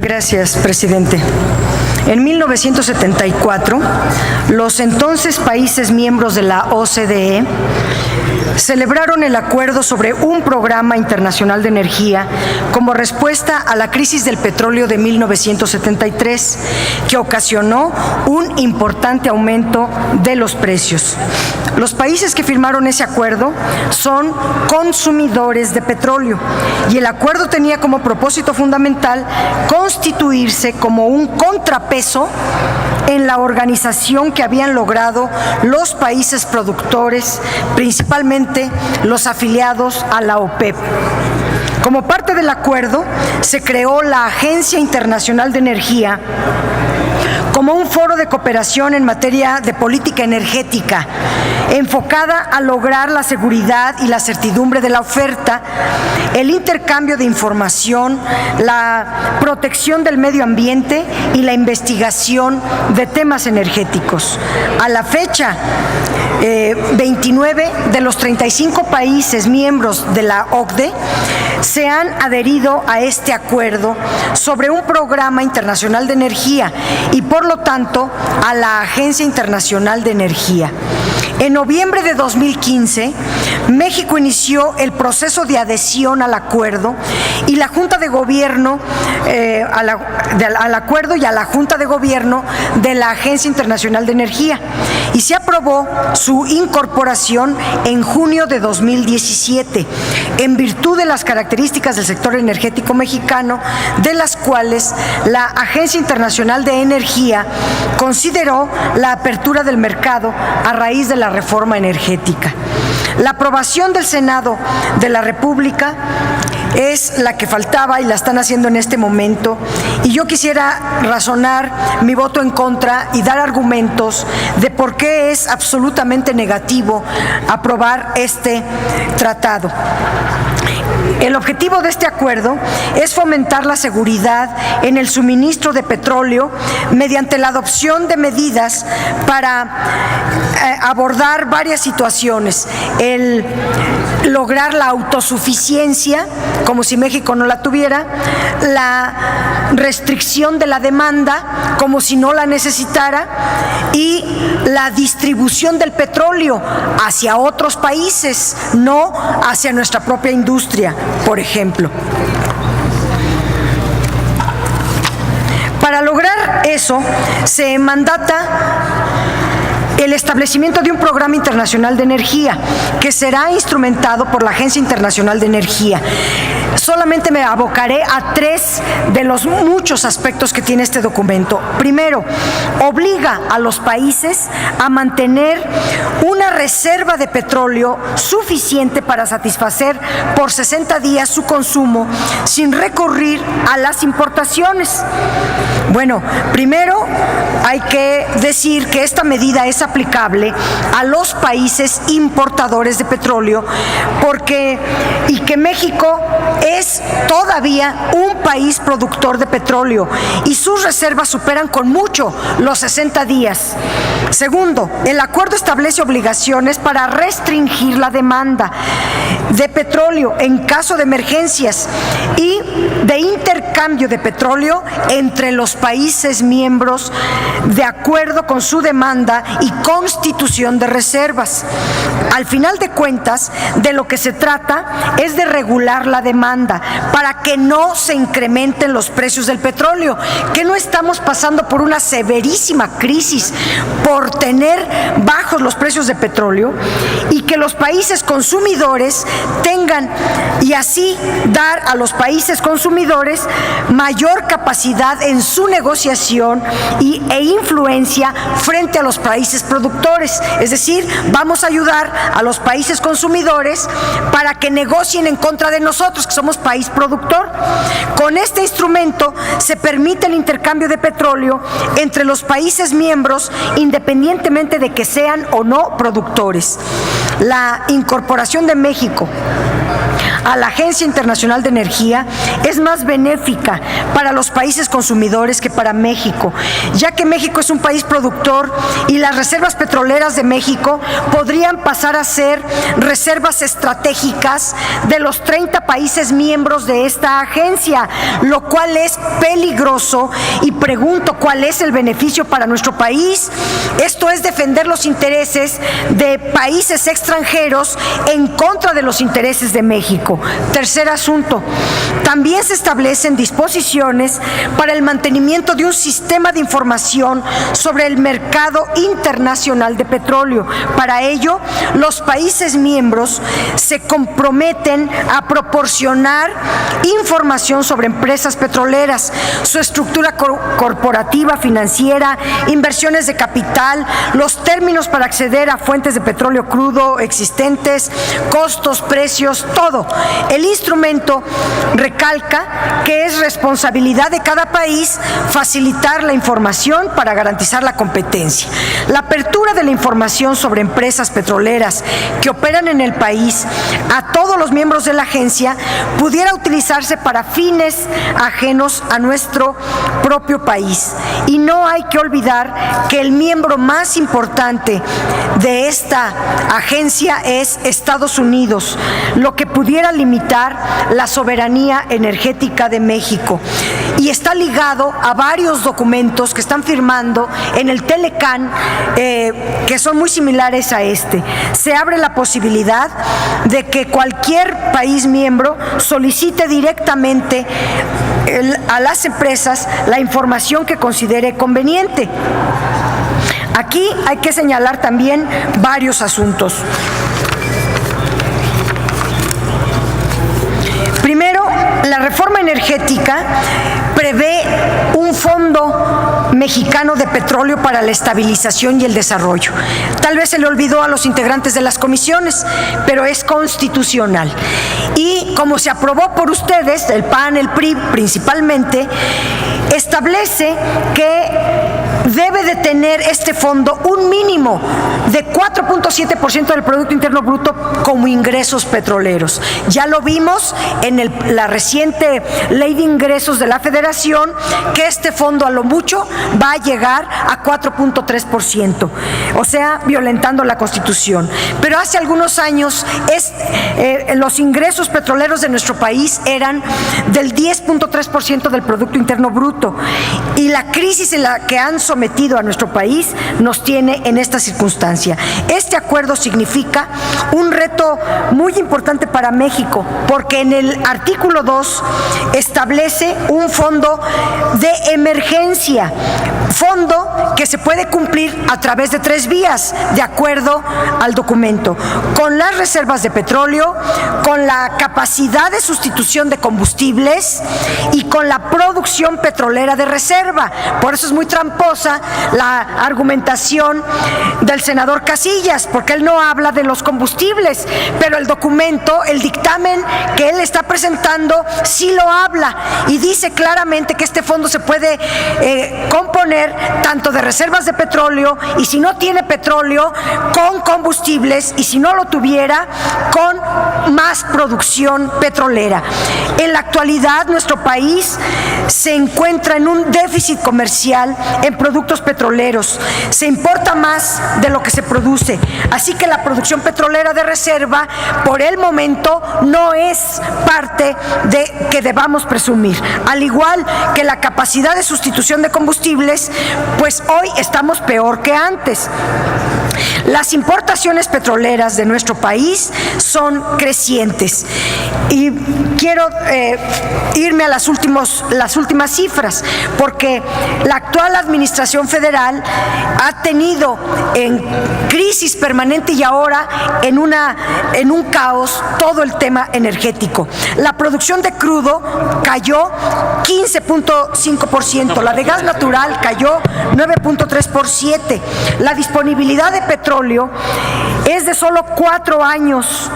Gracias, presidente. En 1974, los entonces países miembros de la OCDE celebraron el acuerdo sobre un programa internacional de energía como respuesta a la crisis del petróleo de 1973, que ocasionó un importante aumento de los precios. Los países que firmaron ese acuerdo son consumidores de petróleo y el acuerdo tenía como propósito fundamental constituirse como un contrapeso en la organización que habían logrado los países productores, principalmente los afiliados a la OPEP. Como parte del acuerdo, se creó la Agencia Internacional de Energía como un foro de cooperación en materia de política energética, enfocada a lograr la seguridad y la certidumbre de la oferta, el intercambio de información, la protección del medio ambiente y la investigación de temas energéticos. A la fecha, 29 de los 35 países miembros de la OCDE se han adherido a este acuerdo sobre un programa internacional de energía y, por lo tanto, a la Agencia Internacional de Energía. En noviembre de 2015, México inició el proceso de adhesión al acuerdo y la Junta de Gobierno al acuerdo y a la Junta de Gobierno de la Agencia Internacional de Energía, y se aprobó su incorporación en junio de 2017, en virtud de las características del sector energético mexicano, de las cuales la Agencia Internacional de Energía consideró la apertura del mercado a raíz de la reforma energética. La aprobación del Senado de la República es la que faltaba y la están haciendo en este momento, y yo quisiera razonar mi voto en contra y dar argumentos de por qué es absolutamente negativo aprobar este tratado. El objetivo de este acuerdo es fomentar la seguridad en el suministro de petróleo mediante la adopción de medidas para abordar varias situaciones. El lograr la autosuficiencia, como si México no la tuviera, la restricción de la demanda, como si no la necesitara, y la distribución del petróleo hacia otros países, no hacia nuestra propia industria, por ejemplo. Para lograr eso, se mandata el establecimiento de un programa internacional de energía que será instrumentado por la Agencia Internacional de Energía. Solamente me abocaré a tres de los muchos aspectos que tiene este documento. Primero, obliga a los países a mantener una reserva de petróleo suficiente para satisfacer por 60 días su consumo sin recurrir a las importaciones. Bueno, primero hay que decir que esta medida es aplicable a los países importadores de petróleo y que México es todavía un país productor de petróleo y sus reservas superan con mucho los 60 días. Segundo, el acuerdo establece obligaciones para restringir la demanda de petróleo en caso de emergencias y de intercambio de petróleo entre los países miembros de acuerdo con su demanda y constitución de reservas. Al final de cuentas, de lo que se trata es de regular la demanda para que no se incrementen los precios del petróleo, que no estamos pasando por una severísima crisis por tener bajos los precios de petróleo, y que los países consumidores tengan, y así dar a los países consumidores mayor capacidad en su negociación e influencia frente a los países productores. Es decir, vamos a ayudar a los países consumidores para que negocien en contra de nosotros, que somos país productor. Con este instrumento se permite el intercambio de petróleo entre los países miembros, independientemente de que sean o no productores. La incorporación de México a a la Agencia Internacional de Energía es más benéfica para los países consumidores que para México, ya que México es un país productor y las reservas petroleras de México podrían pasar a ser reservas estratégicas de los 30 países miembros de esta agencia, lo cual es peligroso, y pregunto cuál es el beneficio para nuestro país. Esto es defender los intereses de países extranjeros en contra de los intereses de México. Tercer asunto, también se establecen disposiciones para el mantenimiento de un sistema de información sobre el mercado internacional de petróleo. Para ello, los países miembros se comprometen a proporcionar información sobre empresas petroleras, su estructura corporativa, financiera, inversiones de capital, los términos para acceder a fuentes de petróleo crudo existentes, costos, precios, todo. El instrumento recalca que es responsabilidad de cada país facilitar la información para garantizar la competencia. La apertura de la información sobre empresas petroleras que operan en el país a todos los miembros de la agencia pudiera utilizarse para fines ajenos a nuestro propio país. Y no hay que olvidar que el miembro más importante de esta agencia es Estados Unidos, lo que pudiera limitar la soberanía energética de México. Y está ligado a varios documentos que están firmando en el Telecán, que son muy similares a este. Se abre la posibilidad de que cualquier país miembro solicite directamente a las empresas la información que considere conveniente. Aquí hay que señalar también varios asuntos. Primero, la reforma energética prevé un fondo mexicano de petróleo para la estabilización y el desarrollo. Tal vez se le olvidó a los integrantes de las comisiones, pero es constitucional. Y como se aprobó por ustedes, el PAN, el PRI principalmente, establece que debe de tener este fondo un mínimo de 4.7% del Producto Interno Bruto como ingresos petroleros. Ya lo vimos en la reciente Ley de Ingresos de la Federación, que este fondo a lo mucho va a llegar a 4.3%, o sea, violentando la Constitución. Pero hace algunos años los ingresos petroleros de nuestro país eran del 10.3% del Producto Interno Bruto, y la crisis en la que han sometido a nuestro país nos tiene en esta circunstancia. Este acuerdo significa un reto muy importante para México, porque en el artículo 2 establece un fondo de emergencia, fondo que se puede cumplir a través de 3 vías, de acuerdo al documento: con las reservas de petróleo, con la capacidad de sustitución de combustibles y con la producción petrolera de reserva. Por eso es muy tramposa la argumentación del senador Casillas, porque él no habla de los combustibles, pero el documento, el dictamen que él está presentando, sí lo habla, y dice claramente que este fondo se puede componer tanto de reservas de petróleo, y si no tiene petróleo, con combustibles, y si no lo tuviera, con más producción petrolera. En la actualidad, nuestro país se encuentra en un déficit comercial en productos petroleros. Se importa más de lo que se produce, así que la producción petrolera de reserva por el momento no es parte de que debamos presumir. Al igual que la capacidad de sustitución de combustibles, pues hoy estamos peor que antes. Las importaciones petroleras de nuestro país son crecientes, y quiero irme a las últimas cifras, porque la actual administración federal ha tenido en crisis permanente y ahora en un caos todo el tema energético. La producción de crudo cayó 15.5%, la de gas natural cayó 9.3%, la disponibilidad de petróleo es de solo 4 años.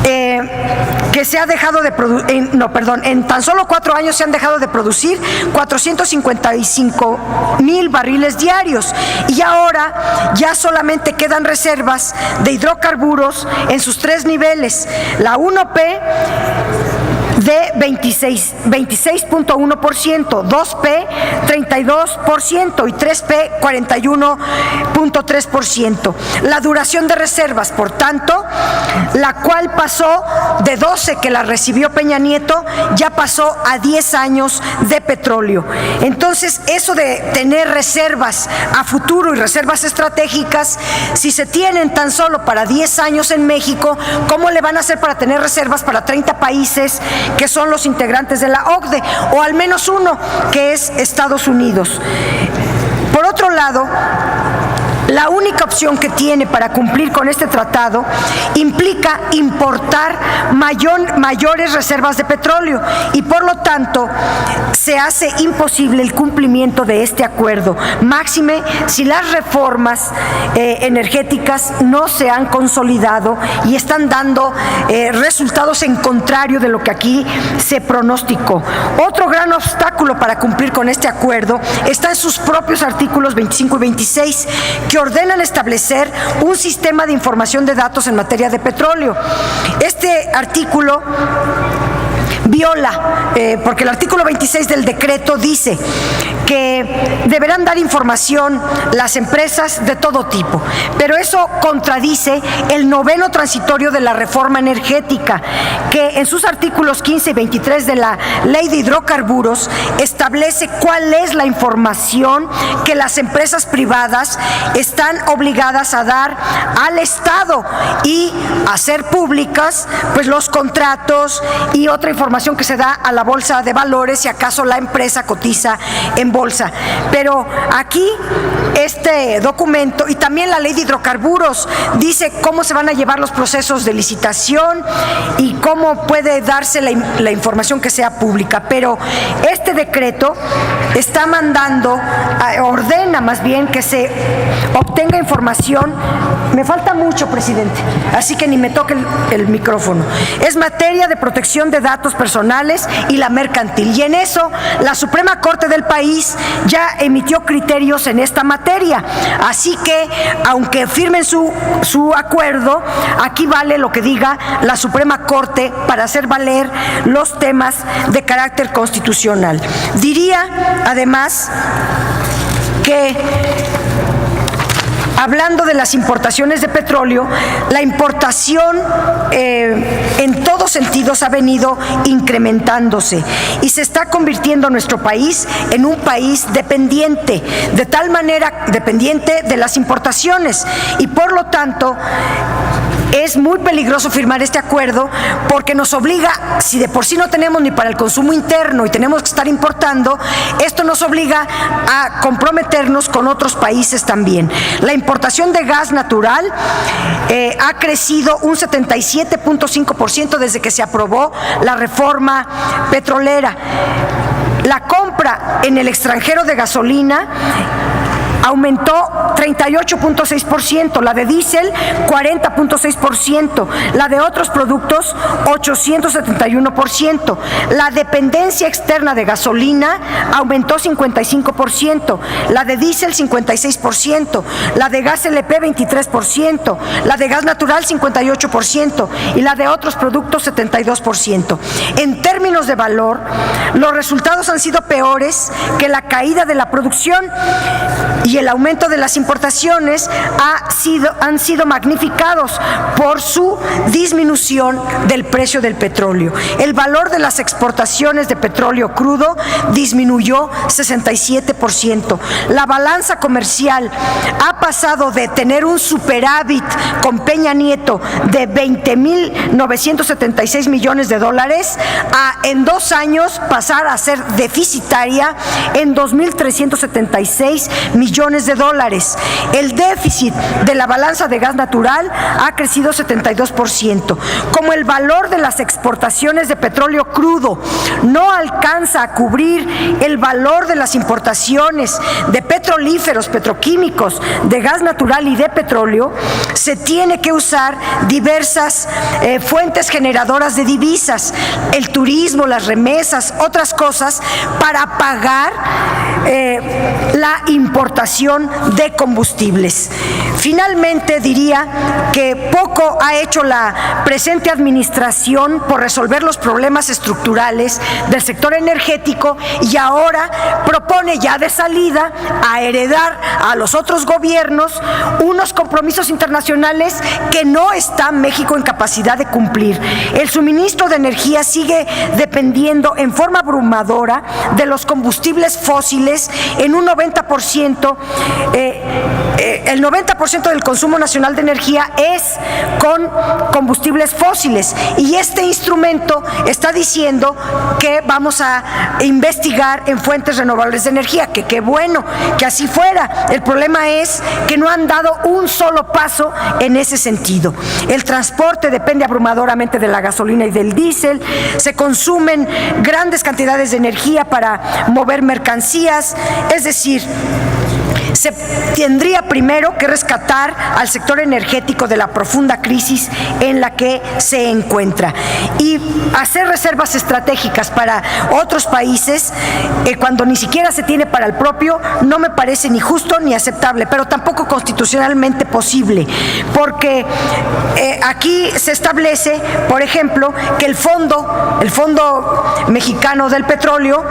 que se ha dejado de producir, en tan solo 4 años se han dejado de producir 455,000 barriles diarios, y ahora ya solamente quedan reservas de hidrocarburos en sus 3 niveles, la 1P de 26.1%, 2P 32% y 3P 41.3%. La duración de reservas, por tanto, la cual pasó de 12 que la recibió Peña Nieto, ya pasó a 10 años de petróleo. Entonces, eso de tener reservas a futuro y reservas estratégicas, si se tienen tan solo para 10 años en México, ¿cómo le van a hacer para tener reservas para 30 países que son los integrantes de la OCDE, o al menos uno, que es Estados Unidos? Por otro lado, la única opción que tiene para cumplir con este tratado implica importar mayores reservas de petróleo, y por lo tanto se hace imposible el cumplimiento de este acuerdo, máxime si las reformas energéticas no se han consolidado y están dando resultados en contrario de lo que aquí se pronosticó. Otro gran obstáculo para cumplir con este acuerdo está en sus propios artículos 25 y 26, que ordenan establecer un sistema de información de datos en materia de petróleo. Este artículo viola, porque el artículo 26 del decreto dice que deberán dar información las empresas de todo tipo, pero eso contradice el 9º transitorio de la reforma energética, que en sus artículos 15 y 23 de la Ley de Hidrocarburos establece cuál es la información que las empresas privadas están obligadas a dar al Estado y hacer públicas, pues, los contratos y otra información que se da a la bolsa de valores si acaso la empresa cotiza en bolsa. Pero aquí este documento y también la Ley de Hidrocarburos dice cómo se van a llevar los procesos de licitación y cómo puede darse la información que sea pública, pero este decreto está ordena más bien que se obtenga información. Me falta mucho, presidente, así que ni me toque el micrófono. Es materia de protección de datos personales y la mercantil, y en eso la Suprema Corte del país ya emitió criterios en esta materia, así que aunque firmen su acuerdo, aquí vale lo que diga la Suprema Corte para hacer valer los temas de carácter constitucional. Diría además que, hablando de las importaciones de petróleo, la importación en todos sentidos ha venido incrementándose y se está convirtiendo nuestro país en un país dependiente, de tal manera dependiente de las importaciones, y por lo tanto es muy peligroso firmar este acuerdo porque nos obliga, si de por sí no tenemos ni para el consumo interno y tenemos que estar importando, esto nos obliga a comprometernos con otros países también. La importación de gas natural ha crecido un 77.5% desde que se aprobó la reforma petrolera. La compra en el extranjero de gasolina aumentó 38.6%, la de diésel 40.6%, la de otros productos 871%, la dependencia externa de gasolina aumentó 55%, la de diésel 56%, la de gas LP 23%, la de gas natural 58% y la de otros productos 72%. En términos de valor, los resultados han sido peores que la caída de la producción, y el aumento de las importaciones han sido magnificados por su disminución del precio del petróleo. El valor de las exportaciones de petróleo crudo disminuyó 67%. La balanza comercial ha pasado de tener un superávit con Peña Nieto de 20.976 millones de dólares a, en 2 años, pasar a ser deficitaria en 2.376 millones billones de dólares. El déficit de la balanza de gas natural ha crecido 72%. Como el valor de las exportaciones de petróleo crudo no alcanza a cubrir el valor de las importaciones de petrolíferos, petroquímicos, de gas natural y de petróleo, se tiene que usar diversas fuentes generadoras de divisas, el turismo, las remesas, otras cosas, para pagar la importación de combustibles. Finalmente, diría que poco ha hecho la presente administración por resolver los problemas estructurales del sector energético y ahora propone ya de salida a heredar a los otros gobiernos unos compromisos internacionales que no está México en capacidad de cumplir. El suministro de energía sigue dependiendo en forma abrumadora de los combustibles fósiles en un 90%. El 90% del consumo nacional de energía es con combustibles fósiles y este instrumento está diciendo que vamos a investigar en fuentes renovables de energía, que qué bueno que así fuera. El problema es que no han dado un solo paso en ese sentido. El transporte depende abrumadoramente de la gasolina y del diésel, se consumen grandes cantidades de energía para mover mercancías, es decir, se tendría primero que rescatar al sector energético de la profunda crisis en la que se encuentra y hacer reservas estratégicas para otros países cuando ni siquiera se tiene para el propio, no me parece ni justo ni aceptable, pero tampoco constitucionalmente posible, porque aquí se establece, por ejemplo, que el Fondo Mexicano del Petróleo,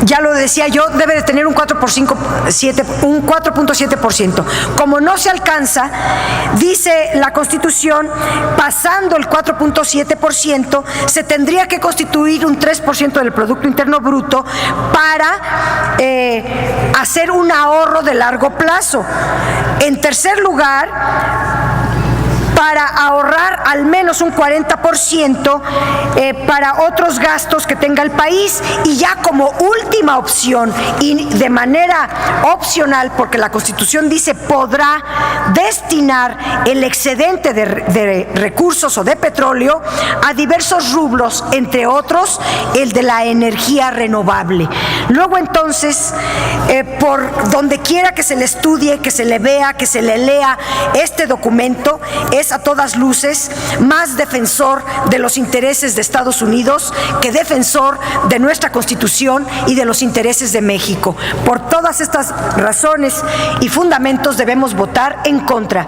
ya lo decía yo, debe de tener un 4.7%. Como no se alcanza, dice la Constitución, pasando el 4.7%, se tendría que constituir un 3% del Producto Interno Bruto para hacer un ahorro de largo plazo. En tercer lugar, para ahorrar al menos un 40% para otros gastos que tenga el país, y ya como última opción y de manera opcional, porque la Constitución dice podrá destinar el excedente de recursos o de petróleo a diversos rubros, entre otros el de la energía renovable. Luego entonces, por donde quiera que se le estudie, que se le vea, que se le lea este documento, es a todas luces más defensor de los intereses de Estados Unidos que defensor de nuestra Constitución y de los intereses de México. Por todas estas razones y fundamentos debemos votar en contra.